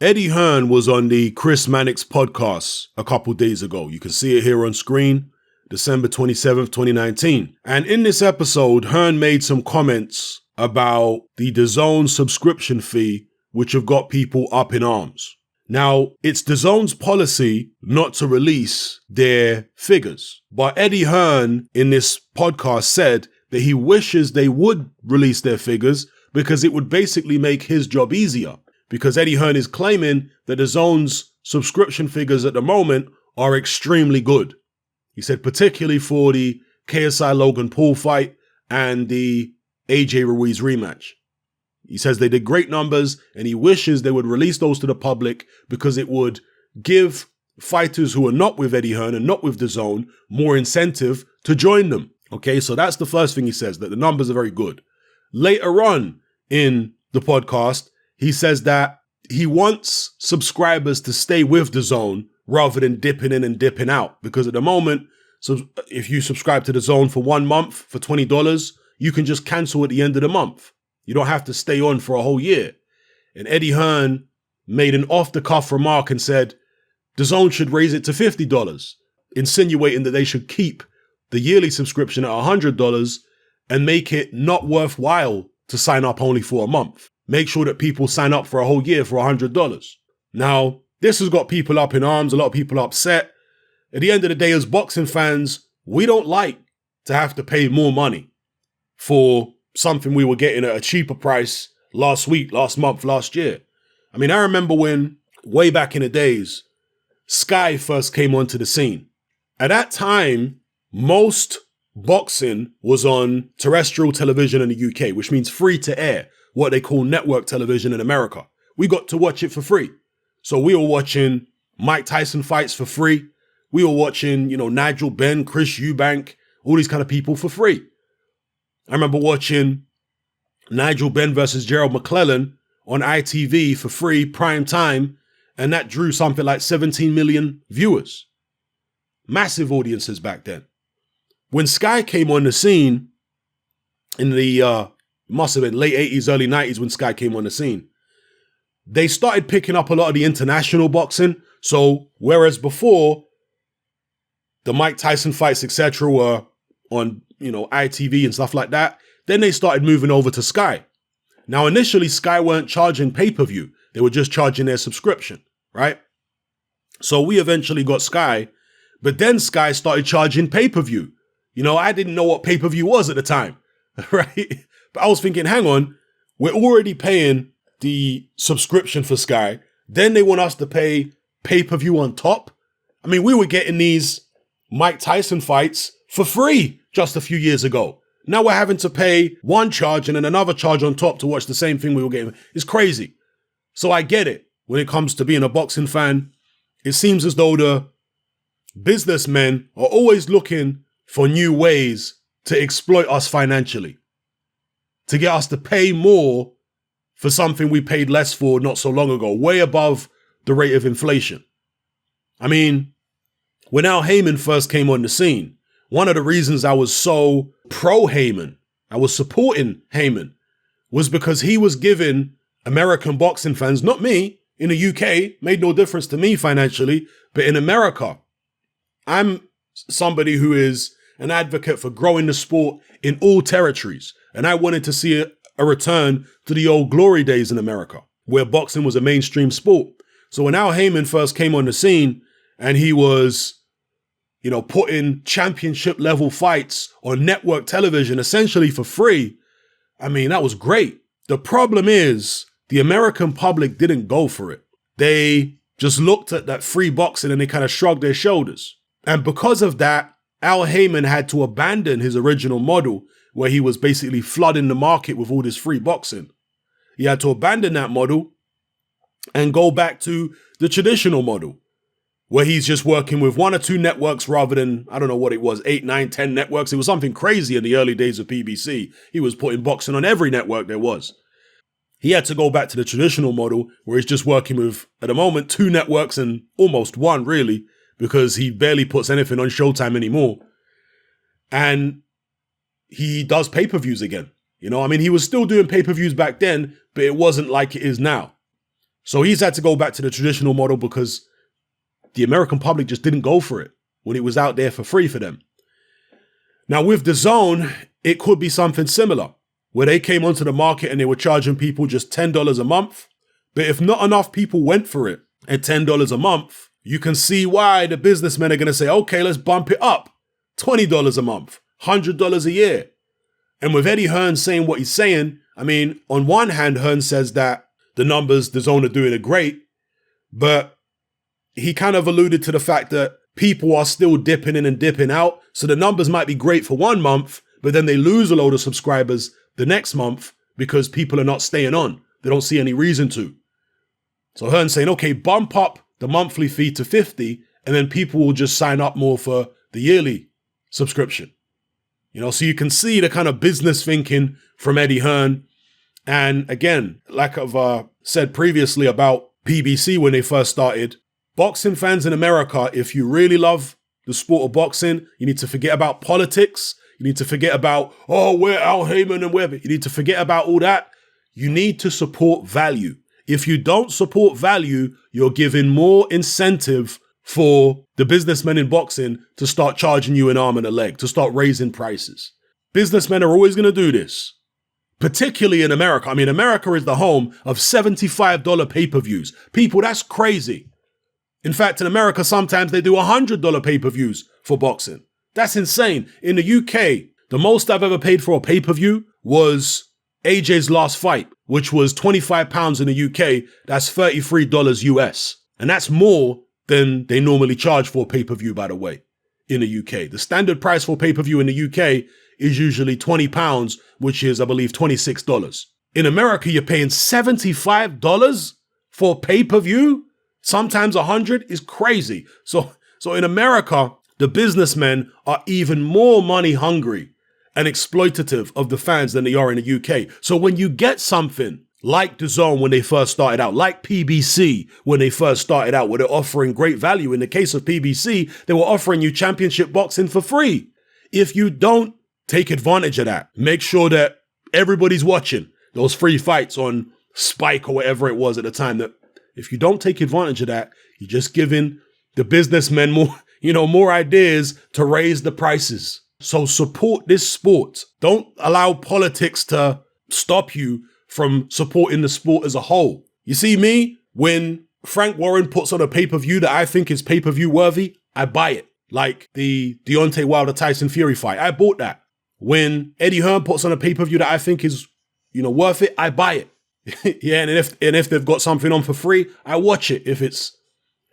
Eddie Hearn was on the Chris Mannix podcast a couple days ago. You can see it here on screen, December 27th, 2019. And in this episode, Hearn made some comments about the Dazn subscription fee, which have got people up in arms. Now, it's Dazn's policy not to release their figures. But Eddie Hearn in this podcast said that he wishes they would release their figures because it would basically make his job easier. Because Eddie Hearn is claiming that Dazn's subscription figures at the moment are extremely good. He said particularly for the KSI Logan Paul fight and the AJ Ruiz rematch. He says they did great numbers and he wishes they would release those to the public because it would give fighters who are not with Eddie Hearn and not with Dazn more incentive to join them. Okay, so that's the first thing he says, that the numbers are very good. Later on in the podcast, he says that he wants subscribers to stay with Dazn rather than dipping in and dipping out. Because at the moment, so if you subscribe to Dazn for 1 month for $20, you can just cancel at the end of the month. You don't have to stay on for a whole year. And Eddie Hearn made an off-the-cuff remark and said, Dazn should raise it to $50, insinuating that they should keep the yearly subscription at $100 and make it not worthwhile to sign up only for a month. Make sure that people sign up for a whole year for $100. Now, this has got people up in arms, a lot of people upset. At the end of the day, as boxing fans, we don't like to have to pay more money for something we were getting at a cheaper price last week, last month, last year. I mean, I remember when, way back in the days, Sky first came onto the scene. At that time, most boxing was on terrestrial television in the UK, which means free to air, what they call network television in America. We got to watch it for free. So we were watching Mike Tyson fights for free. We were watching, Nigel Benn, Chris Eubank, all these kind of people for free. I remember watching Nigel Benn versus Gerald McClellan on ITV for free, prime time, and that drew something like 17 million viewers. Massive audiences back then. When Sky came on the scene in the, must have been late 80s, early 90s when Sky came on the scene, they started picking up a lot of the international boxing. So whereas before, the Mike Tyson fights, etc., were on, ITV and stuff like that, then they started moving over to Sky. Now, initially, Sky weren't charging pay-per-view. They were just charging their subscription, right? So we eventually got Sky, but then Sky started charging pay-per-view. I didn't know what pay-per-view was at the time, right? But I was thinking, hang on, we're already paying the subscription for Sky. Then they want us to pay pay-per-view on top. I mean, we were getting these Mike Tyson fights for free just a few years ago. Now we're having to pay one charge and then another charge on top to watch the same thing we were getting. It's crazy. So I get it. When it comes to being a boxing fan, it seems as though the businessmen are always looking for new ways to exploit us financially, to get us to pay more for something we paid less for not so long ago, way above the rate of inflation. I mean, when Al Heyman first came on the scene, one of the reasons I was so pro-Heyman, I was supporting Heyman, was because he was giving American boxing fans, not me, in the UK, made no difference to me financially, but in America, I'm somebody who is an advocate for growing the sport in all territories. And I wanted to see a return to the old glory days in America, where boxing was a mainstream sport. So when Al Heyman first came on the scene and he was, putting championship level fights on network television, essentially for free, I mean, that was great. The problem is the American public didn't go for it. They just looked at that free boxing and they kind of shrugged their shoulders. And because of that, Al Heyman had to abandon his original model where he was basically flooding the market with all this free boxing. He had to abandon that model and go back to the traditional model where he's just working with 1 or 2 networks rather than, I don't know what it was, 8, 9, 10 networks. It was something crazy in the early days of PBC. He was putting boxing on every network there was. He had to go back to the traditional model where he's just working with, at the moment, 2 networks and almost 1 really, because he barely puts anything on Showtime anymore. And he does pay-per-views again. He was still doing pay-per-views back then, but it wasn't like it is now. So he's had to go back to the traditional model because the American public just didn't go for it when it was out there for free for them. Now with Dazn, it could be something similar, where they came onto the market and they were charging people just $10 a month. But if not enough people went for it at $10 a month, you can see why the businessmen are going to say, okay, let's bump it up. $20 a month, $100 a year. And with Eddie Hearn saying what he's saying, I mean, on one hand, Hearn says that the numbers Dazn are doing are great, but he kind of alluded to the fact that people are still dipping in and dipping out. So the numbers might be great for 1 month, but then they lose a load of subscribers the next month because people are not staying on. They don't see any reason to. So Hearn's saying, okay, bump up the monthly fee to $50, and then people will just sign up more for the yearly subscription. You know, so you can see the kind of business thinking from Eddie Hearn. And again, like I've said previously about PBC when they first started, boxing fans in America, if you really love the sport of boxing, you need to forget about politics. You need to forget about, oh, we're Al Heyman and whatever. You need to forget about all that. You need to support value. If you don't support value, you're giving more incentive for the businessmen in boxing to start charging you an arm and a leg, to start raising prices. Businessmen are always going to do this, particularly in America. I mean, America is the home of $75 pay-per-views. People, that's crazy. In fact, in America, sometimes they do $100 pay-per-views for boxing. That's insane. In the UK, the most I've ever paid for a pay-per-view was AJ's last fight, which was £25 in the UK. That's $33 US. And that's more than they normally charge for a pay-per-view, by the way, in the UK. The standard price for pay-per-view in the UK is usually £20, which is, I believe, $26. In America, you're paying $75 for pay-per-view? Sometimes 100 is crazy. So in America, the businessmen are even more money hungry and exploitative of the fans than they are in the UK. So when you get something like Dazn when they first started out, like PBC when they first started out, where they're offering great value. In the case of PBC, they were offering you championship boxing for free. If you don't take advantage of that, make sure that everybody's watching those free fights on Spike or whatever it was at the time. That if you don't take advantage of that, you're just giving the businessmen more ideas to raise the prices. So support this sport. Don't allow politics to stop you from supporting the sport as a whole. You see me, when Frank Warren puts on a pay-per-view that I think is pay-per-view worthy, I buy it. Like the Deontay Wilder-Tyson Fury fight, I bought that. When Eddie Hearn puts on a pay-per-view that I think is, worth it, I buy it. Yeah, and if they've got something on for free, I watch it if it's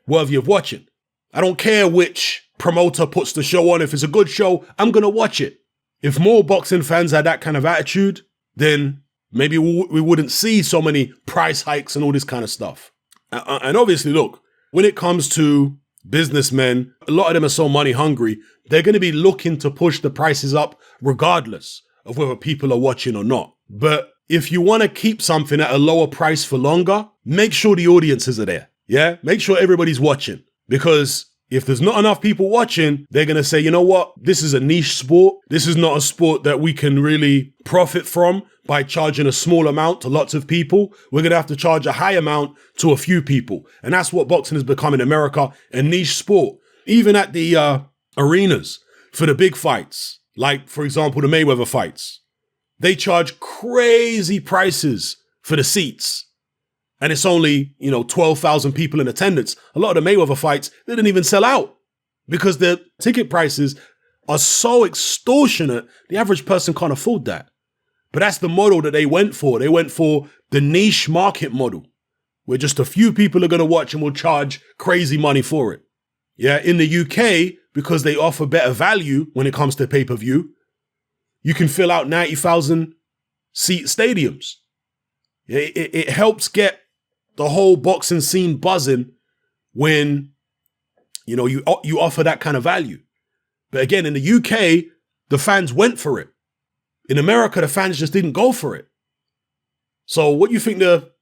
worthy of watching. I don't care which promoter puts the show on. If it's a good show, I'm going to watch it. If more boxing fans had that kind of attitude, then maybe we wouldn't see so many price hikes and all this kind of stuff. And obviously, look, when it comes to businessmen, a lot of them are so money hungry, they're going to be looking to push the prices up regardless of whether people are watching or not. But if you want to keep something at a lower price for longer, make sure the audiences are there. Yeah, make sure everybody's watching. Because if there's not enough people watching, they're going to say, you know what? This is a niche sport. This is not a sport that we can really profit from by charging a small amount to lots of people. We're going to have to charge a high amount to a few people. And that's what boxing has become in America, a niche sport. Even at the arenas for the big fights, like, for example, the Mayweather fights, they charge crazy prices for the seats. And it's only, 12,000 people in attendance. A lot of the Mayweather fights, they didn't even sell out because the ticket prices are so extortionate, the average person can't afford that. But that's the model that they went for. They went for the niche market model, where just a few people are going to watch and will charge crazy money for it. Yeah, in the UK, because they offer better value when it comes to pay-per-view, you can fill out 90,000 seat stadiums. It helps get the whole boxing scene buzzing when, you offer that kind of value. But again, in the UK, the fans went for it. In America, the fans just didn't go for it. So what do you think the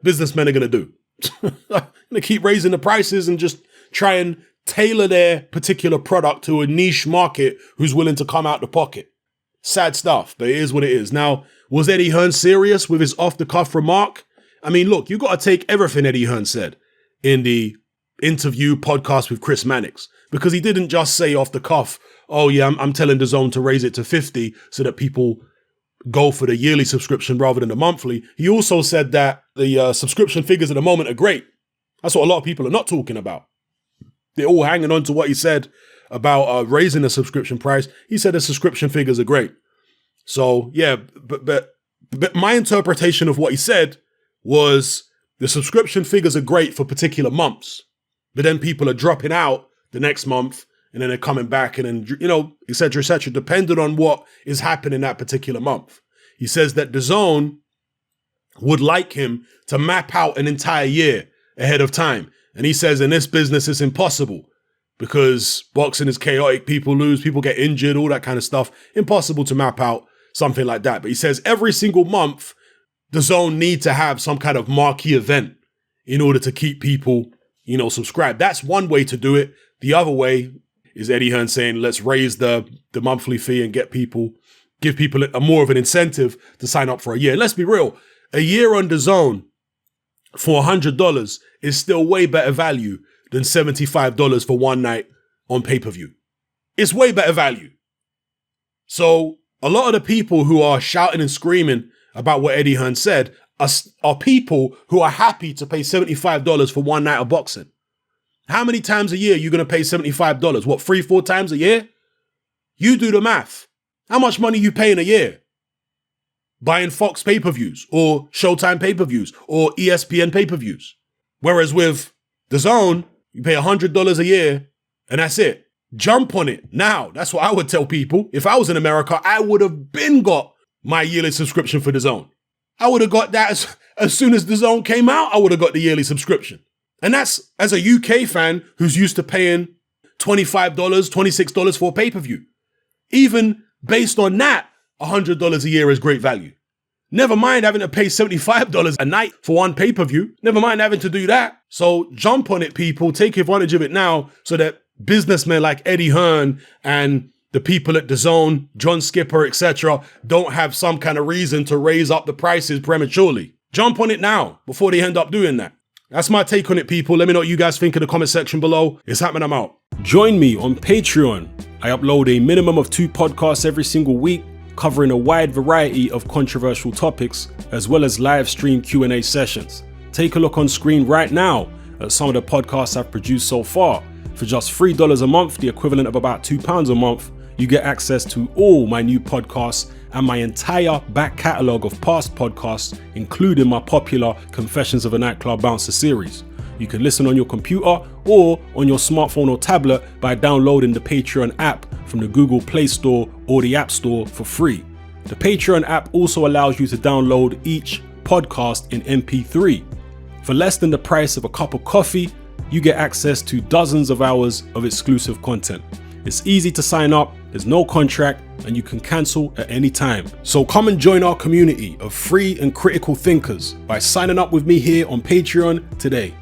businessmen are going to do? They're going to keep raising the prices and just try and tailor their particular product to a niche market who's willing to come out the pocket. Sad stuff, but it is what it is. Now, was Eddie Hearn serious with his off-the-cuff remark I mean, look, you got to take everything Eddie Hearn said in the interview podcast with Chris Mannix, because he didn't just say off the cuff, oh yeah, I'm telling Dazn to raise it to 50 so that people go for the yearly subscription rather than the monthly. He also said that the subscription figures at the moment are great. That's what a lot of people are not talking about. They're all hanging on to what he said about raising the subscription price. He said the subscription figures are great. So yeah, but my interpretation of what he said was the subscription figures are great for particular months, but then people are dropping out the next month and then they're coming back and then, you know, et cetera, depending on what is happening that particular month. He says that Dazn would like him to map out an entire year ahead of time. And he says in this business, it's impossible because boxing is chaotic. People lose, people get injured, all that kind of stuff. Impossible to map out something like that. But he says every single month, Dazn need to have some kind of marquee event in order to keep people, you know, subscribed. That's one way to do it. The other way is Eddie Hearn saying, let's raise the monthly fee and give people a more of an incentive to sign up for a year. Let's be real. A year on Dazn for $100 is still way better value than $75 for one night on pay-per-view. It's way better value. So a lot of the people who are shouting and screaming about what Eddie Hearn said are people who are happy to pay $75 for one night of boxing. How many times a year are you going to pay $75? What, 3-4 times a year? You do the math. How much money you pay in a year? Buying Fox pay-per-views or Showtime pay-per-views or ESPN pay-per-views. Whereas with Dazn, you pay $100 a year and that's it. Jump on it now. That's what I would tell people. If I was in America, I would have been got my yearly subscription for Dazn. I would have got that as soon as Dazn came out, I would have got the yearly subscription. And that's as a UK fan who's used to paying $25, $26 for a pay-per-view. Even based on that, $100 a year is great value. Never mind having to pay $75 a night for one pay-per-view. Never mind having to do that. So jump on it, people. Take advantage of it now so that businessmen like Eddie Hearn and the people at Dazn, John Skipper, etc., don't have some kind of reason to raise up the prices prematurely. Jump on it now before they end up doing that. That's my take on it, people. Let me know what you guys think in the comment section below. It's happening, I'm out. Join me on Patreon. I upload a minimum of 2 podcasts every single week, covering a wide variety of controversial topics, as well as live stream Q&A sessions. Take a look on screen right now at some of the podcasts I've produced so far. For just $3 a month, the equivalent of about £2 a month, you get access to all my new podcasts and my entire back catalogue of past podcasts, including my popular Confessions of a Nightclub Bouncer series. You can listen on your computer or on your smartphone or tablet by downloading the Patreon app from the Google Play Store or the App Store for free. The Patreon app also allows you to download each podcast in MP3. For less than the price of a cup of coffee, you get access to dozens of hours of exclusive content. It's easy to sign up, there's no contract, and you can cancel at any time. So come and join our community of free and critical thinkers by signing up with me here on Patreon today.